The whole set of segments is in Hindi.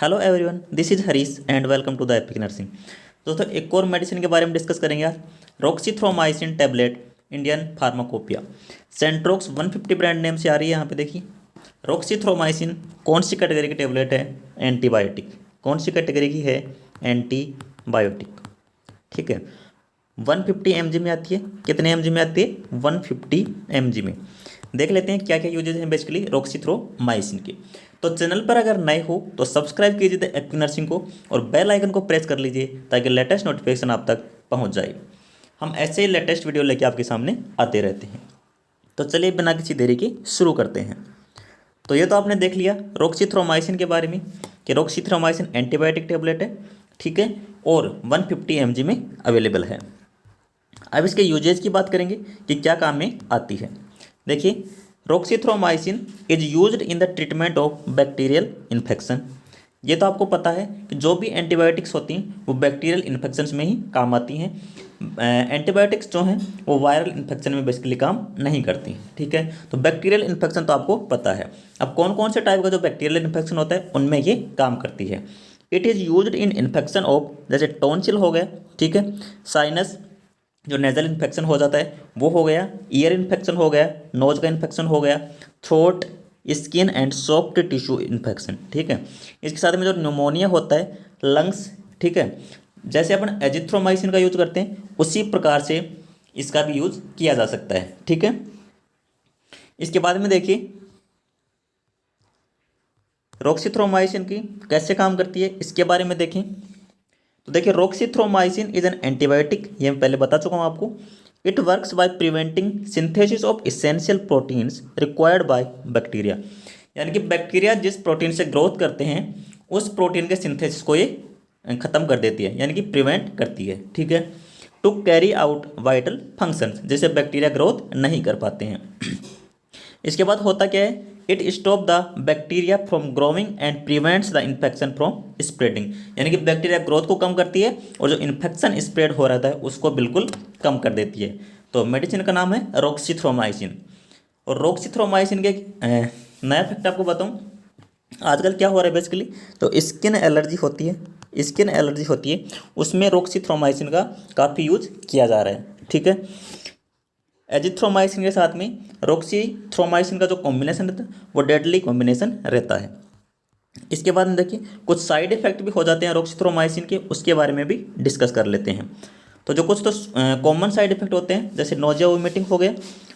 Hello everyone, this is Harish and welcome to the epic nursing. दोस्तों, एक और मेडिसिन के बारे में डिस्कस करेंगे आज। रॉक्सीथ्रोमाइसिन टैबलेट, इंडियन फार्माकोपिया, सेंट्रोक्स 150 ब्रांड नेम से आ रही है। यहाँ पे देखिए, रॉक्सीथ्रोमाइसिन कौन सी कैटेगरी की टैबलेट है? एंटीबायोटिक। कौन सी कैटेगरी की है? एंटीबायोटिक। ठीक है, 150 mg में आती है। कितने mg में आती है? 150 mg में। देख लेते हैं क्या क्या यूजेज हैं बेसिकली रॉक्सीथ्रोमाइसिन के। तो चैनल पर अगर नए हो तो सब्सक्राइब कीजिए द एपिक नर्सिंग को और बेल आइकन को प्रेस कर लीजिए ताकि लेटेस्ट नोटिफिकेशन आप तक पहुंच जाए। हम ऐसे ही लेटेस्ट वीडियो लेके आपके सामने आते रहते हैं। तो चलिए बिना किसी देरी के शुरू करते हैं। तो ये तो आपने देख लिया रॉक्सीथ्रोमाइसिन के बारे में कि रॉक्सीथ्रोमाइसिन एंटीबायोटिक टैबलेट है, ठीक है, और 150 mg में अवेलेबल है। अब इसके यूजेज की बात करेंगे कि क्या काम में आती है। देखिए, roxithromycin is used in the treatment of bacterial infection. ये तो आपको पता है कि जो भी एंटीबायोटिक्स होती हैं वो बैक्टीरियल इन्फेक्शंस में ही काम आती हैं। एंटीबायोटिक्स जो हैं वो वायरल इन्फेक्शन में बेसिकली काम नहीं करती हैं, ठीक है। तो बैक्टीरियल इन्फेक्शन तो आपको पता है। अब कौन कौन से टाइप का जो बैक्टीरियल इन्फेक्शन होता है उनमें ये काम करती है। It is used in infection of, जैसे टॉन्सिल हो गया, ठीक है, साइनस जो नेजल इन्फेक्शन हो जाता है वो हो गया, ईयर इन्फेक्शन हो गया, नोज का इन्फेक्शन हो गया, throat, skin and soft tissue infection, ठीक है। इसके साथ में जो न्यूमोनिया होता है, लंग्स, ठीक है, जैसे अपन एजिथ्रोमाइसिन का यूज करते हैं उसी प्रकार से इसका भी यूज किया जा सकता है, ठीक है। इसके बाद में देखिए रॉक्सीथ्रोमाइसिन की कैसे काम करती है इसके बारे में देखें। तो देखिए, रॉक्सीथ्रोमाइसिन इज एन एंटीबायोटिक, ये मैं पहले बता चुका हूँ आपको। It works by preventing synthesis of essential proteins required by bacteria. यानी कि बैक्टीरिया जिस प्रोटीन से ग्रोथ करते हैं उस प्रोटीन के सिंथेसिस को ये ख़त्म कर देती है, यानी कि प्रिवेंट करती है, ठीक है, to carry out vital functions, जैसे बैक्टीरिया ग्रोथ नहीं कर पाते हैं। इसके बाद होता क्या है? It stop the bacteria from growing and prevents the infection from spreading. यानी कि बैक्टीरिया ग्रोथ को कम करती है और जो इन्फेक्शन स्प्रेड हो रहा था उसको बिल्कुल कम कर देती है। तो मेडिसिन का नाम है रॉक्सीथ्रोमाइसिन। और रॉक्सीथ्रोमाइसिन के नया फैक्ट आपको बताऊँ, आजकल क्या हो रहा है बेसिकली, तो स्किन एलर्जी होती है, स्किन एलर्जी होती है उसमें रॉक्सीथ्रोमाइसिन का काफ़ी यूज किया जा रहा है, ठीक है। एजिथ्रोमाइसिन के साथ में रॉक्सीथ्रोमाइसिन का जो कॉम्बिनेशन रहता है वो डेडली कॉम्बिनेशन रहता है। इसके बाद में देखिए कुछ साइड इफेक्ट भी हो जाते हैं रॉक्सीथ्रोमाइसिन के, उसके बारे में भी डिस्कस कर लेते हैं। तो जो कुछ तो कॉमन साइड इफेक्ट होते हैं, जैसे नोजिया वोमिटिंग हो गया,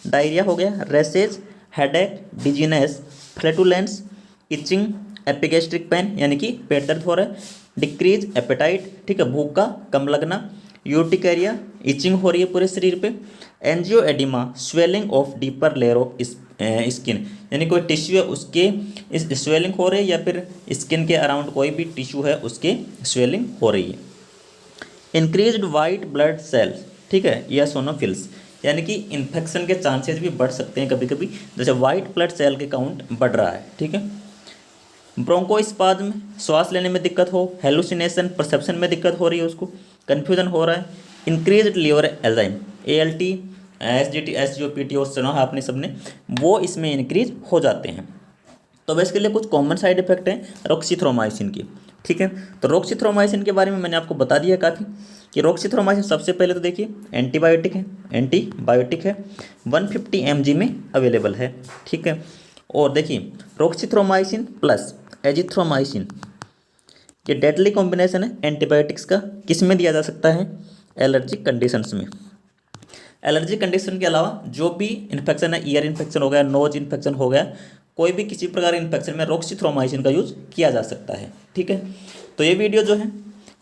डायरिया हो गया, rashes, headache, dizziness, flatulence, itching, epigastric pain यानी कि पेट दर्द हो रहा है, डिक्रीज एपेटाइट, ठीक है, भूख का कम लगना, यूटिकेरिया, इचिंग हो रही है पूरे शरीर पे, angioedema, swelling of deeper layer of skin, यानी कोई टिश्यू है उसके इस स्वेलिंग हो रही है या फिर स्किन के अराउंड कोई भी टिश्यू है उसके स्वेलिंग हो रही है। इंक्रीज्ड वाइट ब्लड सेल्स, ठीक है, या सोनोफिल्स, यानी कि इन्फेक्शन के चांसेस भी बढ़ सकते हैं कभी कभी, जैसे वाइट ब्लड सेल के काउंट बढ़ रहा है, ठीक है। ब्रोंकोस्पाज्म, श्वास लेने में दिक्कत हो, हेलुसिनेशन, परसेप्शन में दिक्कत हो रही है, उसको कन्फ्यूजन हो रहा है। Increased liver enzyme, ALT, SGT, SGOPT और सुना है आपने सबने, वो इसमें इंक्रीज हो जाते हैं। तो बेसिकली कुछ कॉमन साइड इफेक्ट हैं रॉक्सीथ्रोमाइसिन की, ठीक है। तो रॉक्सीथ्रोमाइसिन के बारे में मैंने आपको बता दिया काफ़ी कि रॉक्सीथ्रोमाइसिन सबसे पहले तो देखिए एंटीबायोटिक है, 150 mg में अवेलेबल है, ठीक है। और देखिए रॉक्सीथ्रोमाइसिन प्लस एजिथ्रोमाइसिन ये डेडली कॉम्बिनेशन है एंटीबायोटिक्स का। किस में दिया जा सकता है? एलर्जिक कंडीशंस में। एलर्जी कंडीशन के अलावा जो भी इन्फेक्शन है, ईयर इन्फेक्शन हो गया, नोज इन्फेक्शन हो गया, कोई भी किसी प्रकार इन्फेक्शन में रॉक्सीथ्रोमाइसिन का यूज किया जा सकता है, ठीक है। तो ये वीडियो जो है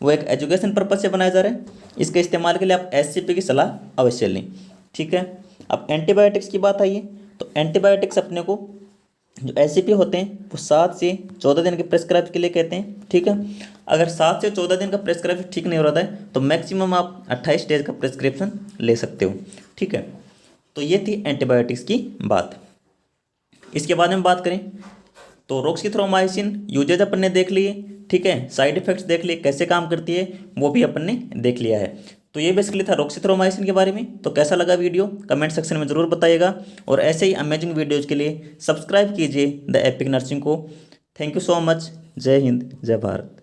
वो एक एजुकेशन पर्पज से बनाया जा रहा है। इसके इस्तेमाल के लिए आप SCP की सलाह अवश्य लें, ठीक है। अब एंटीबायोटिक्स की बात आई है, तो एंटीबायोटिक्स अपने को जो SCP होते हैं वो 7 से 14 दिन के प्रेस्क्राइब के लिए कहते हैं, ठीक है। अगर 7 से 14 दिन का प्रेस्क्रिप्शन ठीक नहीं हो रहा है तो मैक्सिमम आप 28 डेज का प्रेस्क्रिप्शन ले सकते हो, ठीक है। तो ये थी एंटीबायोटिक्स की बात। इसके बाद में बात करें तो रॉक्सीथ्रोमाइसिन यूजेज अपन ने देख लिए, ठीक है, साइड इफेक्ट्स देख लिए, कैसे काम करती है वो भी अपन ने देख लिया है। तो ये बेसिकली था रॉक्सीथ्रोमाइसिन के बारे में। तो कैसा लगा वीडियो कमेंट सेक्शन में ज़रूर बताइएगा और ऐसे ही अमेजिंग वीडियोज़ के लिए सब्सक्राइब कीजिए द एपिक नर्सिंग को। Thank you so much. जय हिंद, जय भारत।